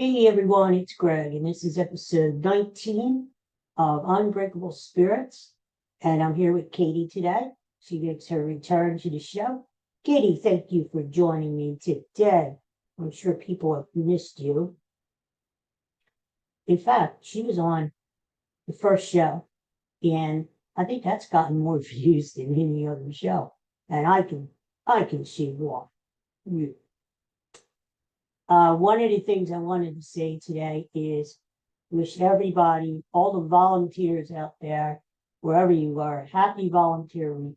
Hey everyone, it's Greg, and this is episode 19 of Unbreakable Spirits. And I'm here with Katie today. She makes her return to the show. Katie, thank you for joining me today. I'm sure people have missed you. In fact, she was on the first show, and I think that's gotten more views than any other show. And I can see why. One of the things I wanted to say today is wish everybody, all the volunteers out there, wherever you are, happy volunteer week.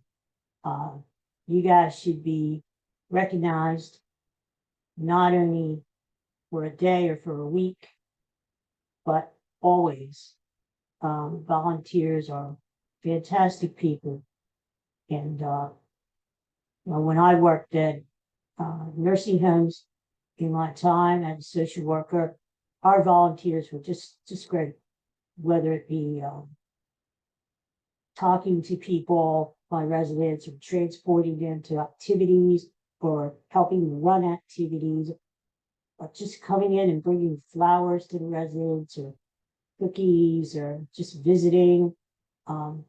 You guys should be recognized not only for a day or for a week, but always. Volunteers are fantastic people. And when I worked at nursing homes, in my time as a social worker, our volunteers were just great, whether it be talking to people, my residents, or transporting them to activities, or helping run activities, or just coming in and bringing flowers to the residents, or cookies, or just visiting. You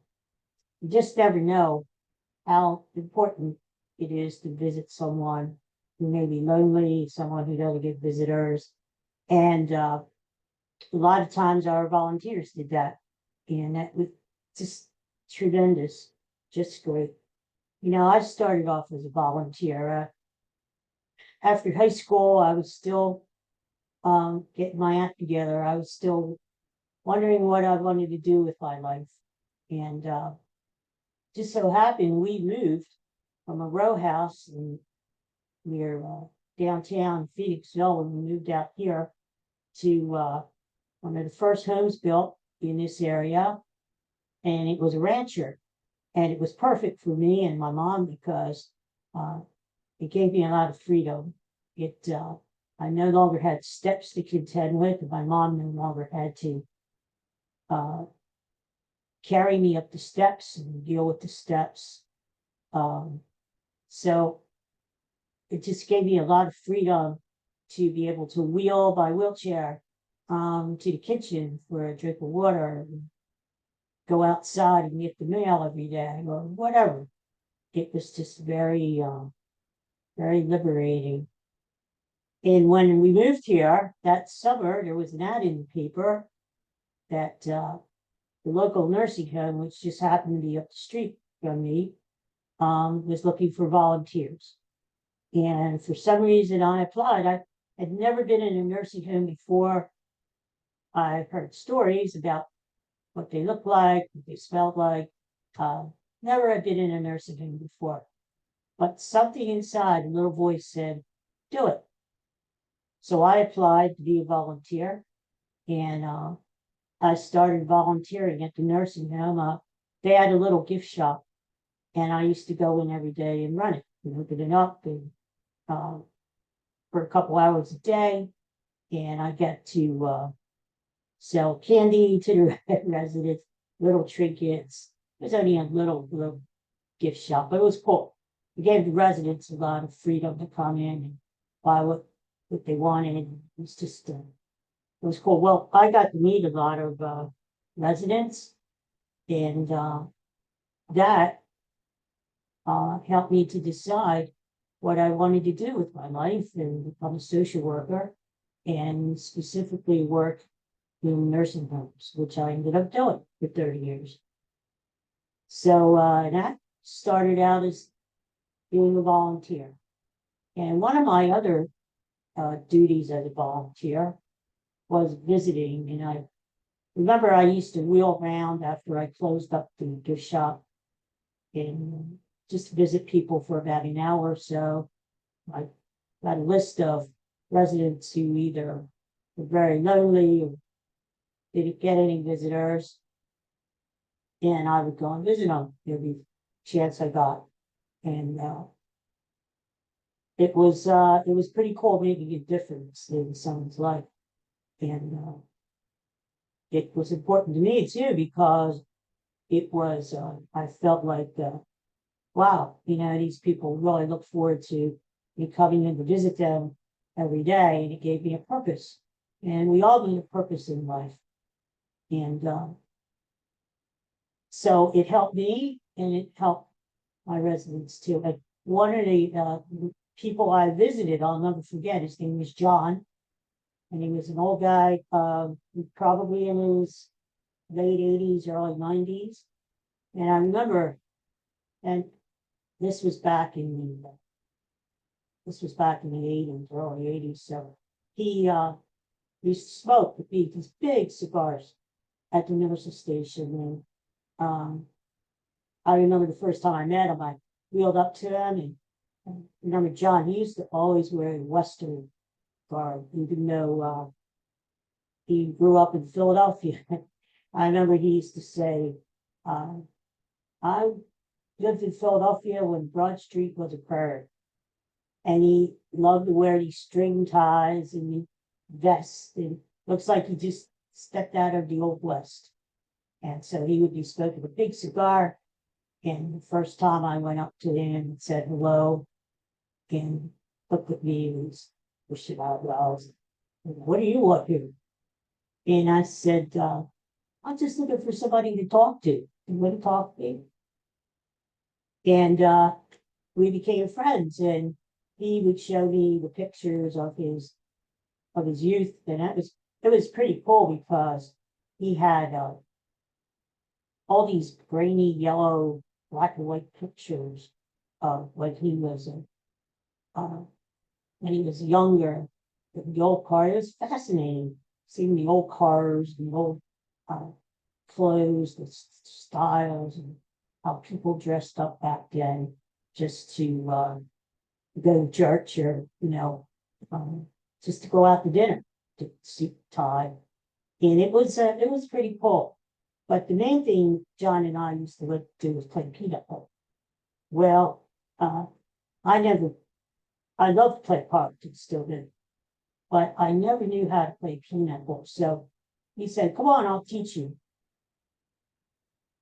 just never know how important it is to visit someone who may be lonely, someone who doesn't get visitors. And a lot of times our volunteers did that. And that was just tremendous, just great. I started off as a volunteer. After high school, I was still getting my act together. I was still wondering what I wanted to do with my life. And just so happened we moved from a row house and near downtown Phoenixville, and we moved out here to one of the first homes built in this area, and it was a rancher, and it was perfect for me and my mom because it gave me a lot of freedom. I no longer had steps to contend with, and my mom no longer had to carry me up the steps and deal with the steps. So it just gave me a lot of freedom to be able to wheel my wheelchair to the kitchen for a drink of water, and go outside and get the mail every day or whatever. It was just very, very liberating. And when we moved here that summer, there was an ad in the paper that the local nursing home, which just happened to be up the street from me, was looking for volunteers. And for some reason, I applied. I had never been in a nursing home before. I've heard stories about what they looked like, what they smelled like. Never had been in a nursing home before. But something inside, a little voice said, do it. So I applied to be a volunteer. And I started volunteering at the nursing home. They had a little gift shop. And I used to go in every day and run it and open it up and for a couple hours a day, and I get to sell candy to the residents, little trinkets. It was only a little gift shop, but it was cool. It gave the residents a lot of freedom to come in and buy what they wanted. It was just, it was cool. Well, I got to meet a lot of residents, and that helped me to decide what I wanted to do with my life and become a social worker, and specifically work in nursing homes, which I ended up doing for 30 years. So that started out as being a volunteer. And one of my other duties as a volunteer was visiting. And I remember I used to wheel around after I closed up the gift shop and just visit people for about an hour or so. I got a list of residents who either were very lonely or didn't get any visitors, and I would go and visit them every chance I got. And it was pretty cool making a difference in someone's life. And it was important to me too, because it was I felt like wow, these people really look forward to me coming in to visit them every day, and it gave me a purpose. and we all need a purpose in life. And so it helped me, and it helped my residents too. And one of the people I visited, I'll never forget, his name was John, and he was an old guy, probably in his late 80s, early 90s. And I remember, and this was back in the 80s, early 80s. So he used to smoke these big cigars at the nurse's station. And I remember the first time I met him, I wheeled up to him, and I remember John, he used to always wear a Western garb, even though he grew up in Philadelphia. I remember he used to say, I lived in Philadelphia when Broad Street was a prairie. And he loved to wear these string ties and vests. And looks like he just stepped out of the Old West. And so he would be smoking a big cigar. And the first time I went up to him and said hello, and looked at me and was wishing out well. What do you want here? And I said, I'm just looking for somebody to talk to. You want to talk to me? And we became friends, and he would show me the pictures of his youth, and it was pretty cool because he had all these grainy yellow, black and white pictures of when he was younger. The old car, it was fascinating seeing the old cars, the old clothes, the styles, and how people dressed up back then just to go to church, or just to go out to dinner, to suit tie. And it was pretty cool. But the main thing John and I used to do was play pinochle. Well, I love to play cards, and still do, but I never knew how to play pinochle. So he said, "Come on, I'll teach you."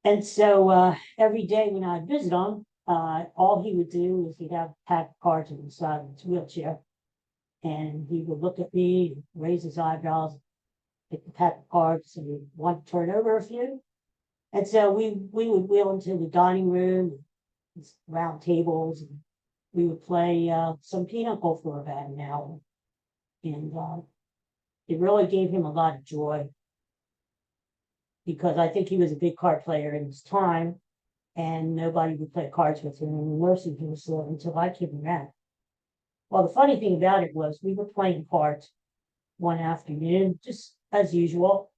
And so every day when I'd visit him, all he would do was he'd have a pack of cards on the side of his wheelchair, and he would look at me, raise his eyebrows, pick the pack of cards, and he'd want to turn over a few. And so we would wheel into the dining room, these round tables, and we would play some pinochle for about an hour. And it really gave him a lot of joy, because I think he was a big card player in his time, and nobody would play cards with him in the nursing home until I came around. Well, the funny thing about it was we were playing cards one afternoon, just as usual,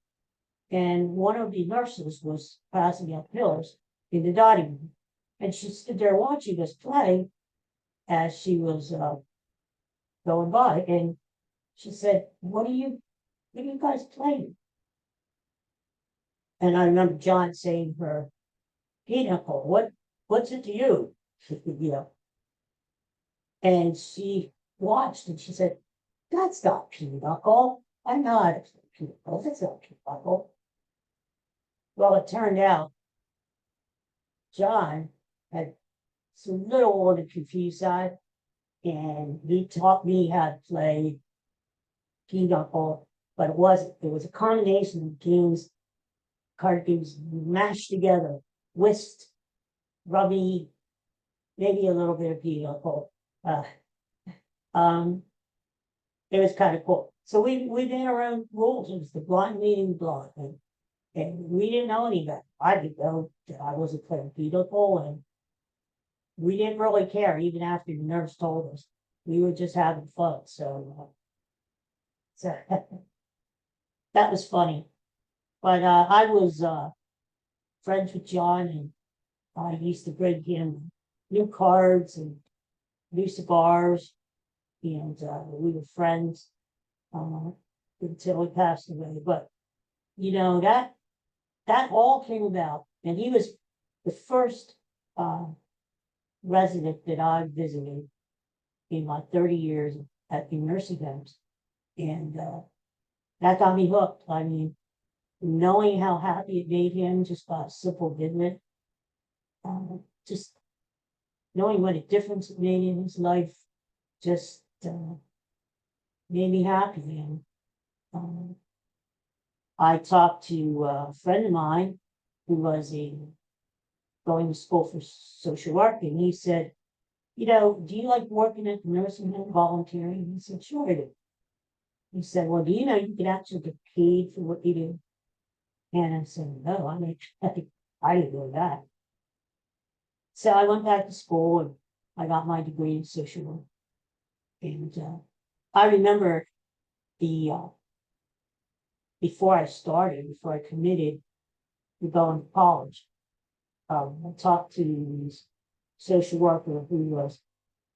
and one of the nurses was passing out pills in the dining room, and she stood there watching us play as she was going by, and she said, what are you guys playing?" And I remember John saying to her, "Pinochle, what's it to you?" And she watched, and she said, "That's not pinochle. I know how to play pinochle. That's not pinochle." Well, it turned out John had some little on the confused side, and he taught me how to play pinochle, but it wasn't. It was a combination of games, card games mashed together, whist, rummy, maybe a little bit of pinochle. It was kind of cool. So we made our own rules. It was the blind leading the blind, and we didn't know any better. I didn't know that I wasn't playing pinochle, and we didn't really care even after the nurse told us. We were just having fun. So that was funny. But I was friends with John, and I used to bring him new cards and new cigars, and we were friends until he passed away. But that all came about, and he was the first resident that I visited in my 30 years at the nursing homes, and that got me hooked. I mean, knowing how happy it made him just by a simple visit, just knowing what a difference it made in his life, just made me happy. And Um, I talked to a friend of mine who was going to school for social work, and he said, do you like working at the nursing home volunteering? He said, sure I do. He said, well, do you know you can actually get paid for what you do? And I said, no, I didn't know that. So I went back to school and I got my degree in social work. And I remember the before I committed to going to college, I talked to this social worker who was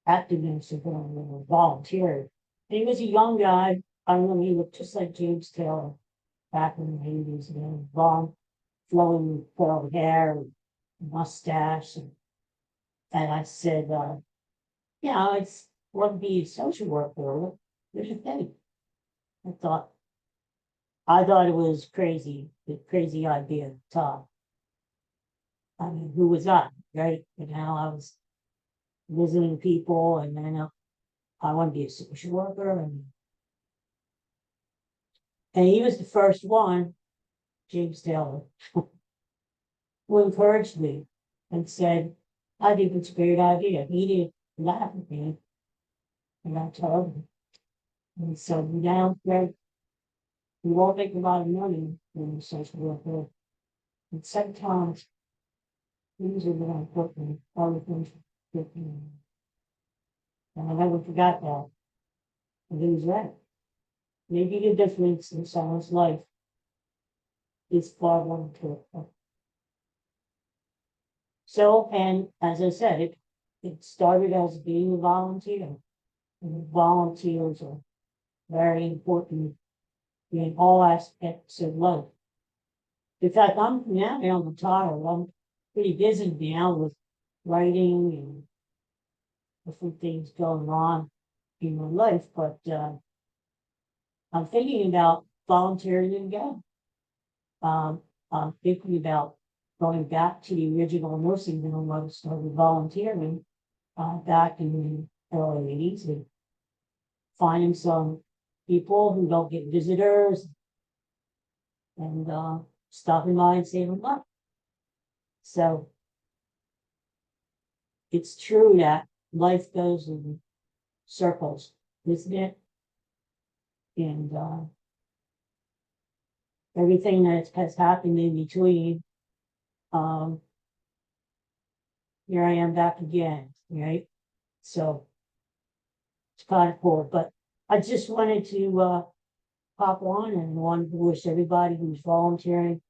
active in civil volunteer. And he was a young guy. I remember he looked just like James Taylor back in the 80s, long, flowing curly hair, and mustache. And I said, I want to be a social worker. What do you think? I thought, I thought it was crazy, a crazy idea at the time. I mean, who was I, right? And how I was visiting people, and then I want to be a social worker, and he was the first one, James Taylor, who encouraged me and said, "I think it's a great idea." He didn't laugh at me, and I told him, and so now, Greg, we won't make a lot of money in the social worker, but sometimes things are more important, other things are important. And I never forgot that. And he was right. Maybe the difference in someone's life is far more important. So, and as I said, it started as being a volunteer. And volunteers are very important in all aspects of life. In fact, I'm retired. I'm pretty busy now with writing and different things going on in my life, but I'm thinking about volunteering again. I'm thinking about going back to the original nursing home where I started volunteering back in the early 80s and finding some people who don't get visitors and stopping by and saving money. So it's true that life goes in circles, isn't it? And everything that has happened in between, um, here I am back again, right? So it's kind of cool. But I just wanted to pop on and wanted to wish everybody who's volunteering,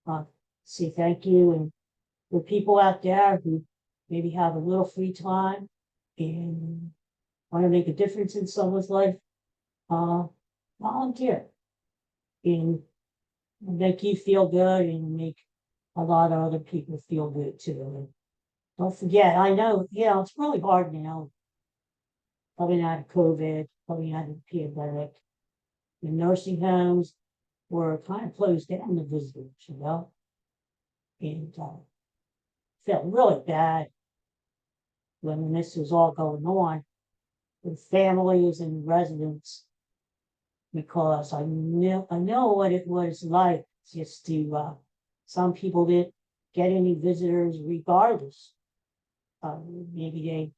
uh, say thank you. And for people out there who maybe have a little free time and want to make a difference in someone's life, uh, volunteer and make you feel good and make a lot of other people feel good too. And don't forget, I know, it's really hard now, coming out of COVID, coming out of the pandemic. The nursing homes were kind of closed down to visitors, and felt really bad when this was all going on with families and residents because I know what it was like just to some people didn't get any visitors regardless. Maybe they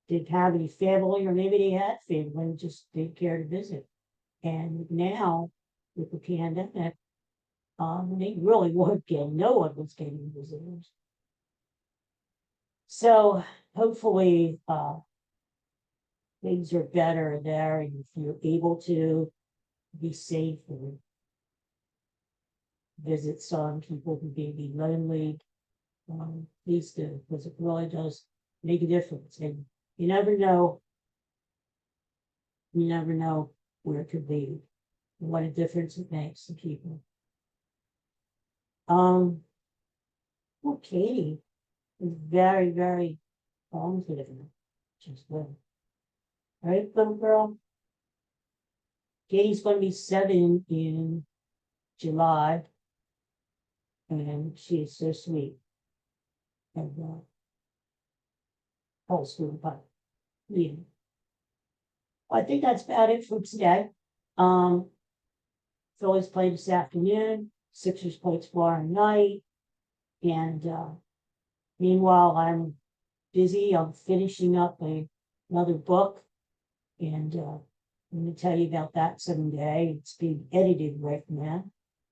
didn't have any family, or maybe they had family and just didn't care to visit. And now with the pandemic, they really weren't getting, no one was getting visitors. So hopefully things are better there, and if you're able to be safe and visit some people who may be lonely, please do, because it really does make a difference. And you never know, where it could lead and what a difference it makes to people. Well, Katie is very, very positive, which is good. All right, little girl. Katie's going to be 7 in July, and she is so sweet. And whole school, but yeah. I think that's about it for today. Um, Phillies play this afternoon. Sixers play tomorrow night. And meanwhile, I'm busy. I'm finishing up another book. And I'm going to tell you about that someday. It's being edited right now.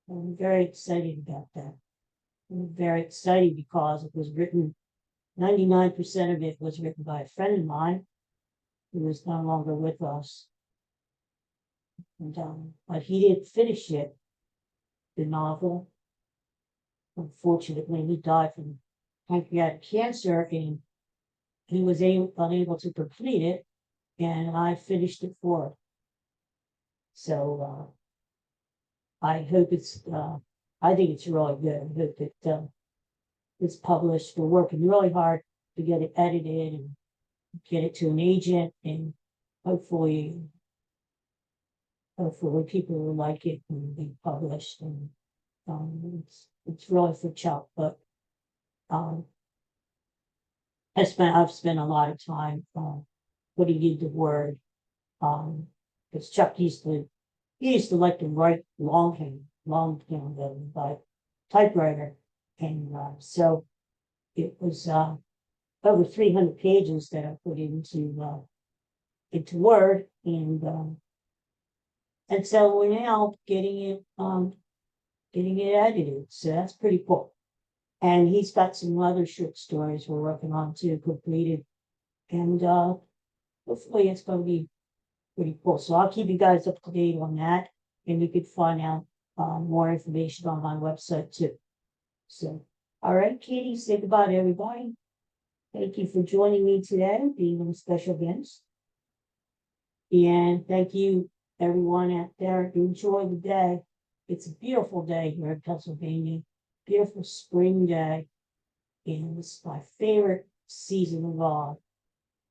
I'm very excited about that. I'm very excited because it was written, 99% of it was written by a friend of mine who is no longer with us. And, but he didn't finish it, the novel. Unfortunately, he died from pancreatic cancer and he was unable to complete it, and I finished it for him. So I hope I think it's really good. I hope that it's published. We're working really hard to get it edited and get it to an agent, and hopefully people will like it and be published. And it's really for Chuck, but I've spent a lot of time putting in the word, because Chuck used to like to write longhand by typewriter, and so it was over 300 pages that I put into Word, and so we're now getting it edited. So that's pretty cool. And he's got some other short stories we're working on too, completed, and hopefully it's going to be pretty cool. So I'll keep you guys up to date on that, and you can find out more information on my website too. So, all right, Katie, say goodbye to everybody. Thank you for joining me today, being a special guest. And thank you, everyone out there. Enjoy the day. It's a beautiful day here in Pennsylvania. Beautiful spring day. And it's my favorite season of all.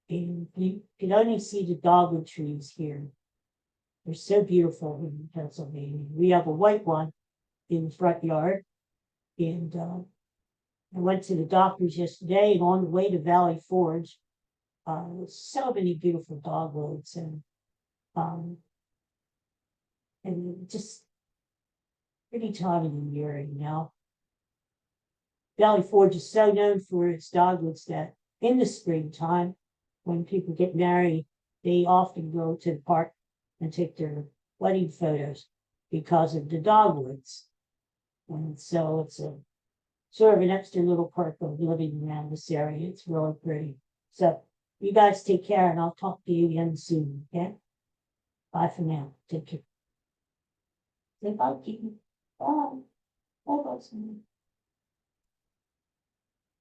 And you can only see the dogwood trees here. They're so beautiful in Pennsylvania. We have a white one in the front yard. And I went to the doctor's yesterday, and on the way to Valley Forge, so many beautiful dogwoods, and just pretty time of the year, you know. Valley Forge is so known for its dogwoods that in the springtime, when people get married, they often go to the park and take their wedding photos because of the dogwoods. And so it's a sort of an extra little perk of living around this area. It's really pretty. So you guys take care, and I'll talk to you again soon. Okay? Bye for now. Take care. Say bye, Keaton. Bye. Bye, bye.